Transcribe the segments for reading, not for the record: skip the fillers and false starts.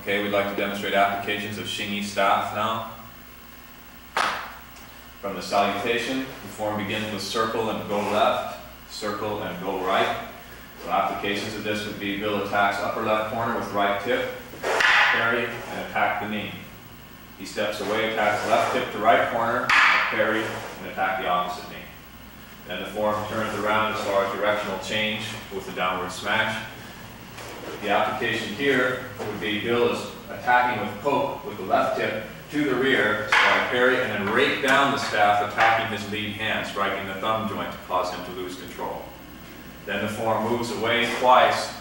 Okay, we'd like to demonstrate applications of Xingyi staff now. From the salutation, the form begins with circle and go left, circle and go right. So applications of this would be Bill attacks upper left corner with right tip, parry, and attack the knee. He steps away, attacks left tip to right corner, parry, and attack the opposite knee. Then the form turns around as far as directional change with the downward smash. The application here would be Bill is attacking with poke with the left tip to the rear, so I parry and then rake down the staff, attacking his lead hand, striking the thumb joint to cause him to lose control. Then the form moves away twice,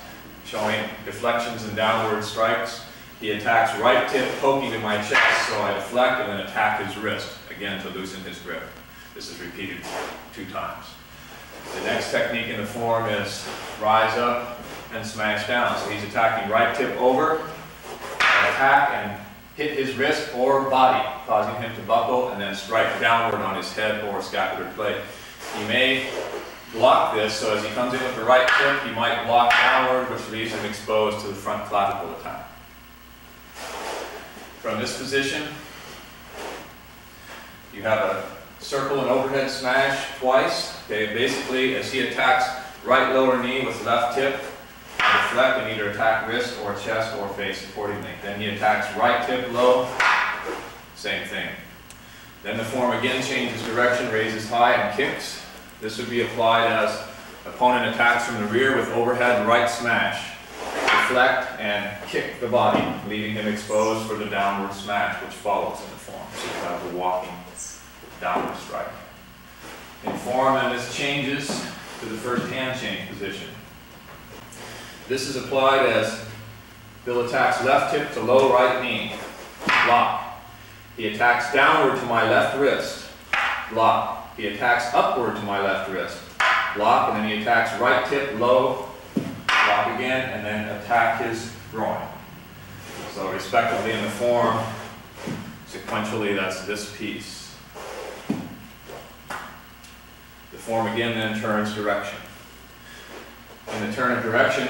showing deflections and downward strikes. He attacks right tip, poking to my chest, so I deflect and then attack his wrist, again to loosen his grip. This is repeated 2 times. The next technique in the form is rise up and smash down. So he's attacking right tip over, attack and hit his wrist or body, causing him to buckle and then strike downward on his head or scapular plate. He may block this, so as he comes in with the right tip, he might block downward, which leaves him exposed to the front clavicle attack. From this position, you have a circle and overhead smash twice. Okay, basically, as he attacks right lower knee with left tip, deflect and either attack wrist or chest or face accordingly. Then he attacks right tip low, same thing. Then the form again changes direction, raises high and kicks. This would be applied as opponent attacks from the rear with overhead right smash. Deflect and kick the body, leaving him exposed for the downward smash, which follows in the form. So you have the walking downward strike. In form, and this changes to the first hand change position. This is applied as Bill attacks left hip to low right knee, block. He attacks downward to my left wrist, block. He attacks upward to my left wrist, block, and then he attacks right tip low, block again, and then attack his groin. So respectively in the form, sequentially that's this piece. The form again then turns direction. In the turn of direction,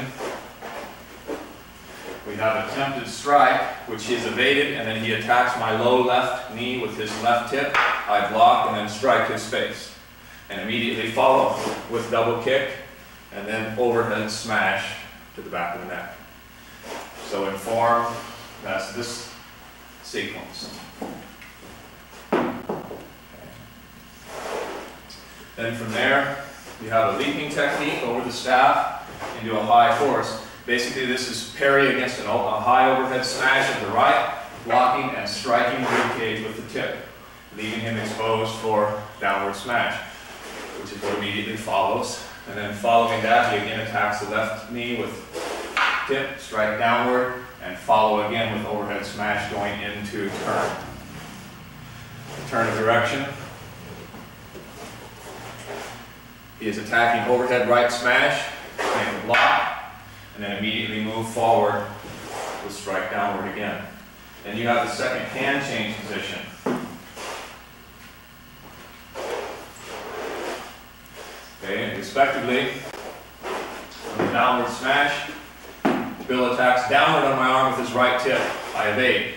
we have attempted strike, which is evaded, and then he attacks my low left knee with his left tip. I block and then strike his face. And immediately follow with double kick, and then overhead smash to the back of the neck. So in form, that's this sequence. Then from there, you have a leaping technique over the staff into a high horse. Basically, this is parry against a high overhead smash at the right, blocking and striking the rib cage with the tip, leaving him exposed for downward smash, which is what immediately follows. And then following that, he again attacks the left knee with tip, strike downward, and follow again with overhead smash going into turn. Turn of direction. He is attacking overhead right smash, make a block, and then immediately move forward with strike downward again. Then you have the second hand change position. Okay, respectively, on the downward smash, Bill attacks downward on my arm with his right tip. I evade.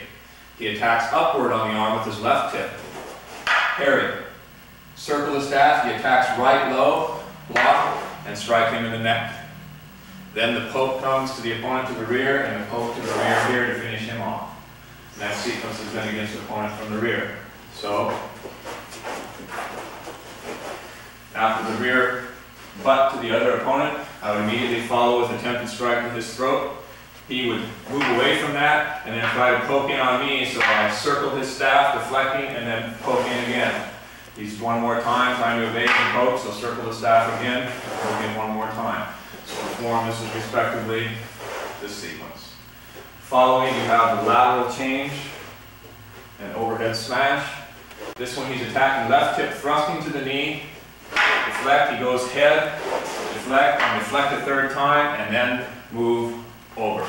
He attacks upward on the arm with his left tip. Parry. Circle the staff, he attacks right low, block, and strike him in the neck. Then the poke comes to the opponent to the rear, and the poke to the rear here to finish him off. And that sequence is then against the opponent from the rear. So, after the rear butt to the other opponent, I would immediately follow with attempted strike to his throat. He would move away from that, and then try to poke in on me, so I circle his staff, deflecting, and then poke in again. He's one more time, trying to evade and poke, so circle the staff again, poke in one more time. So the form, this is respectively this sequence. Following, you have the lateral change and overhead smash. This one he's attacking left hip, thrusting to the knee, deflect, he goes head, deflect, and deflect a third time, and then move over.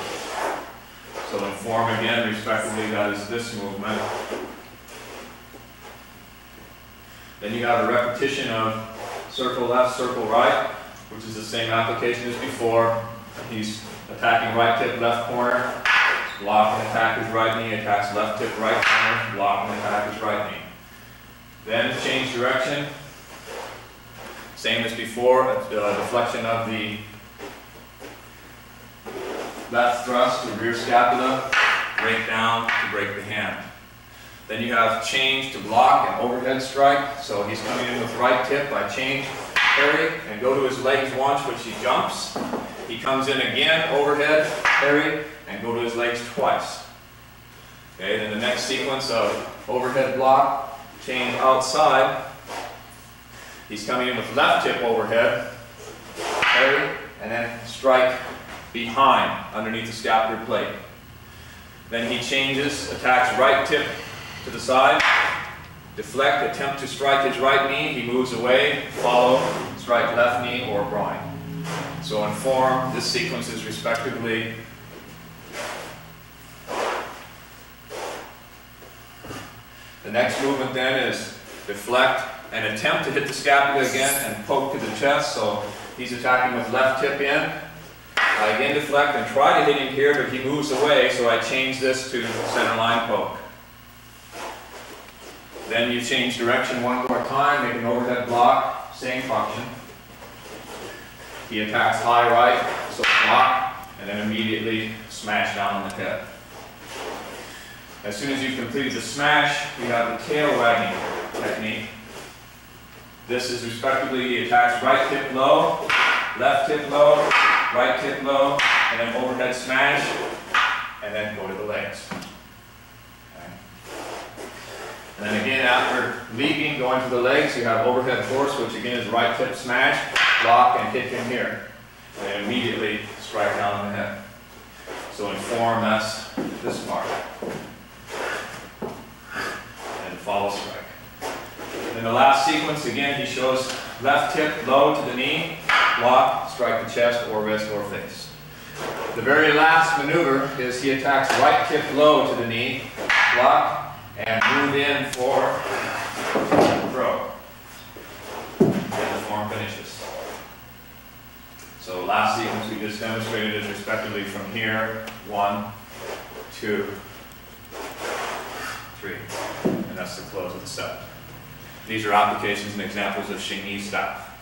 So in form again, respectively, that is this movement. Then you have a repetition of circle left, circle right, which is the same application as before. He's attacking right tip, left corner, block and attack his right knee, attacks left hip, right corner, block and attack his right knee. Then change direction. Same as before, deflection of the left thrust to rear scapula, break down to break the hand. Then you have change to block and overhead strike. So he's coming in with right tip, I change, parry, and go to his legs once, which he jumps. He comes in again, overhead, parry, and go to his legs twice. Okay, then the next sequence of overhead block, change outside. He's coming in with left tip overhead, parry, and then strike behind, underneath the scapular plate. Then he changes, attacks right tip to the side, deflect, attempt to strike his right knee, he moves away, follow, strike left knee or groin. So in form, this sequence is respectively the next movement then is deflect and attempt to hit the scapula again and poke to the chest. So he's attacking with left tip in. I again deflect and try to hit him here, but he moves away, so I change this to center line poke. Then you change direction one more time, make an overhead block, same function. He attacks high right, so block, and then immediately smash down on the head. As soon as you've completed the smash, you have the tail wagging technique. This is respectively, he attacks right tip low, left tip low, right tip low, and then overhead smash, and then go to the legs. Okay. And then again, after leaping, going to the legs, you have overhead force, which again is right tip smash, block, and hit him here. And then immediately strike down on the head. So in form, that's this part. And follow strike. In the last sequence, again, he shows left hip low to the knee, block, strike the chest or wrist or face. The very last maneuver is he attacks right hip low to the knee, block, and move in for throw. And the form finishes. So last sequence we just demonstrated is respectively from here, 1, 2, 3, and that's the close of the set. These are applications and examples of Xing Yi staff.